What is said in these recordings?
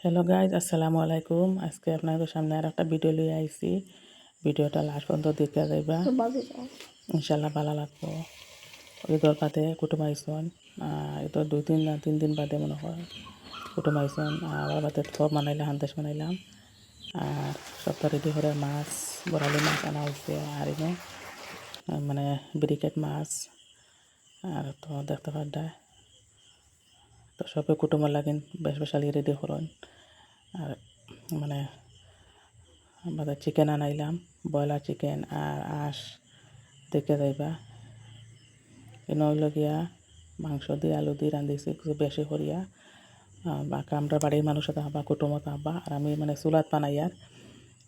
Hello guys, আসসালামু আলাইকুম। আজকে আপনাদের সামনে আর একটা ভিডিও লিয়ে আইছি। ভিডিওটা লাস্ট পর্যন্ত দেখে যাইবা, ইনশাল্লাহ ভালো লাগবো। ঈদর বাদে কুটুম আইসন, ঈদর 2-3 দিন বাদে মনে হয় কুটুম আইসন। আবার বাদে সব বানাইলাম, হান্দেশ বানাইলাম। আর সপ্তাহ রেডি করে মাছ, বরালি মাছ আনা হয়েছে। আর এনে মানে ব্রিকেট মাছ আর তো দেখতে পাড্ডা। তো সবে কুটুমের লাগিন বেশালি রেডি করেন। আর মানে বাজার চিকেন আনাইলাম, ব্রয়লার চিকেন আর আঁশ দেখে যাইবা। এনে হইল গিয়া মাংস দিয়ে আলু দিয়ে রাঁধিছি কিছু বেশি করিয়া। বা আমরা বাড়ির মানুষ থাকবা, কুটুমও থাকবা। আর আমি মানে চুলাত বানাই। আর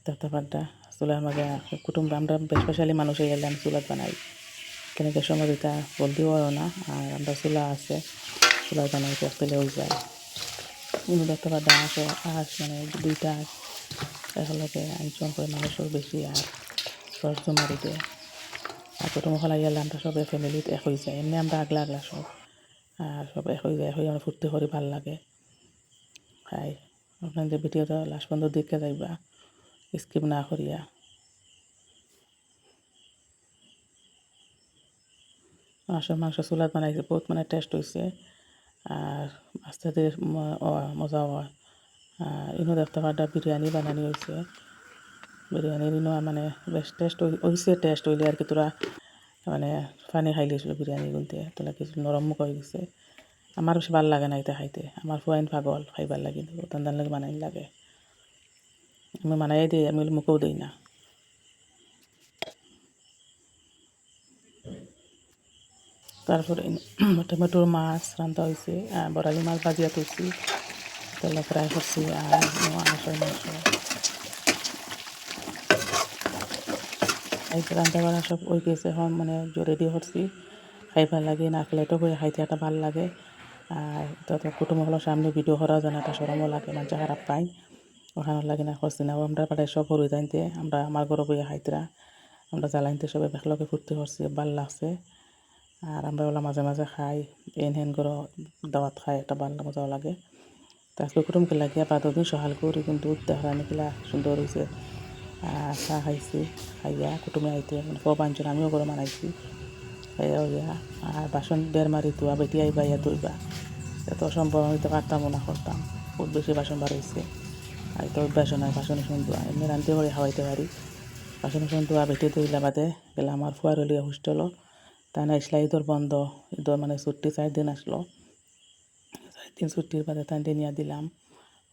দেখতে পারটা চুলার মাঝে কুটুম আমরা স্পেশালি মানুষ এলে আমি চুলাত বানাই। কেন গ্যাসের মধ্যে এটা জলদিও হয় না। আর আমরা চুলা আছে, চুলাত বানাই তেলে হয়ে যায়। কিন্তু দেখতে পারটা আঁশ মানে 2টা আঁশ এগুলোকে আঞ্চন করে মানুষের বেশি। আর রস জমারি দেয়। আর কুটুম ফেলাই গেলে আমরা সবাই ফ্যামিলিতে এক হয়ে যায়। এমনি আমরা আগলা আগলা সব আর সব এক হয়ে যায়, হয়ে আমরা ফুর্তি করি, ভাল লাগে খাই। আপনাদের ভিডিওটা লাস্ট পর্যন্ত দেখে যাইবা, স্কিপ না করিয়া। মাংস চুলাত বানাইছে, বহুত মানে টেস্ট হয়েছে। আর আস্তে আস্তে মজা হয়। ইনো দেখতে পারটা বিরিয়ানি বানানি হয়েছে। বিরিয়ানির ইনো মানে বেশ টেস্ট হয়েছে। টেস্ট হইলে আর কি তোরা মানে পানি খাই লিয়েছিল বিরিয়ানি গুনতে, তোলা কিছু নরম মুখ হয়ে গেছে। আমার বেশি ভাল লাগে না এটা খাইতে। আমার ফুয়াইন পাগল খাইবার লাগে, তান লাগে বানাই লাগে। আমি বানাই দিই, আমি মুখেও দিই না। তারপরে টমেটোর মাছ রান্না হয়েছে, বরালি মাছ ভাজিয়া তুলছি, তেলে ফ্রাই করছি। আর আঁশের মাংস এই রান্না বাড়া সব ওই গেছে, এখন মানে রেডি করছি। খাইবার লাগে না খেলে তো খাইতে একটা ভাল লাগে। আর তত কুটুমগুলোর সামনে ভিডিও করা যায় না, একটা সরমও লাগে, মানুষ খারাপ পাই। ওখানে লাগে না করছি না। আমরা পাড়ায় সব হরু যাইতে আমরা আমার ঘরে বইয়া খাইতরা, আমরা জ্বালাইতে সবাই বেখলকে ফুর্তি করছি, ভাল লাগছে। আর আমরা ওলা মাঝে মাঝে খাই, হেন করে দাওয়াত খাই, একটা ভাল মজাও লাগে। তো আজকে কুটুমকে লাগিয়া 5 দিন সকাল করে কিন্তু দুধ দেখানি কিলা সুন্দর হয়েছে। চা খাইছি, খাইয়া কুটুমে আইতে মানে সব আনছেন, আমিও করে মানাইছি খাইয়া হইয়া। আর বাসন বের মারি তুয়া বেটি আইবা ইয়া তুইবা, এত সম্ভব হইতে পারতাম না, করতাম। বহুত বেশি বাসন বার হয়েছে। আর তো অভ্যাস নয় বাসন ধোয়া, এমনি রাঁধতে করে খাওয়াইতে পারি। বাসন ধোয়া বেটি ধুইলা বাদে গেলে আমার ফুয়ার হলিয়া হোস্টেলও তা না আসলা। ঈদর বন্ধ, ঈদর মানে ছুটি 4 দিন আসলো। 4 দিন ছুটির বাদে তাই নিয়ে দিলাম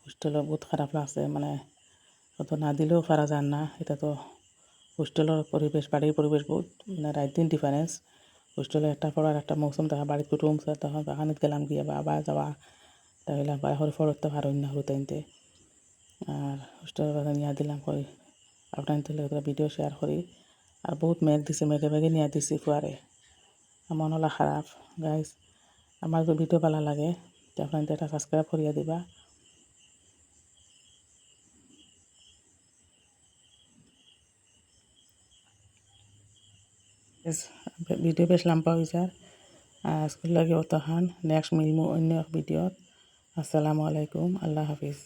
হোস্টেলও। বহুত খারাপ লাগছে, মানে অত না দিলেও পারা যান না। এটা তো হোস্টেলের পরিবেশ, বাড়ির পরিবেশ বহুত মানে রাত দিন ডিফারেন্স। হোস্টেলে একটা পড়ার একটা মৌসুম দেখা, বাড়িতে কুটুম তখন বাগানিত গেলাম গিয়ে বা আবার যাওয়া তাহলে বাহর ফরত পারই না হতাইনতে। আর হোস্টেলের বাদে নিয়ে দিলাম কই আপনার ভিডিও শেয়ার করি। আর বহুত মেঘ দিছে, মেঘে মেঘে নিয়ে দিছি ফুয়ারে। মন হলা খারাপ গাইজ। আমার যদি ভিডিও ভালো লাগে তো আপনাদের এটা সাবস্ক্রাইব করিয়া দিবা। ভিডিও বেশ লম্বা হয়ে যায়। আজকের লাগে অতখান, নেক্সট মিলমু অন্য এক ভিডিওত। আসসালামু আলাইকুম, আল্লাহ হাফিজ।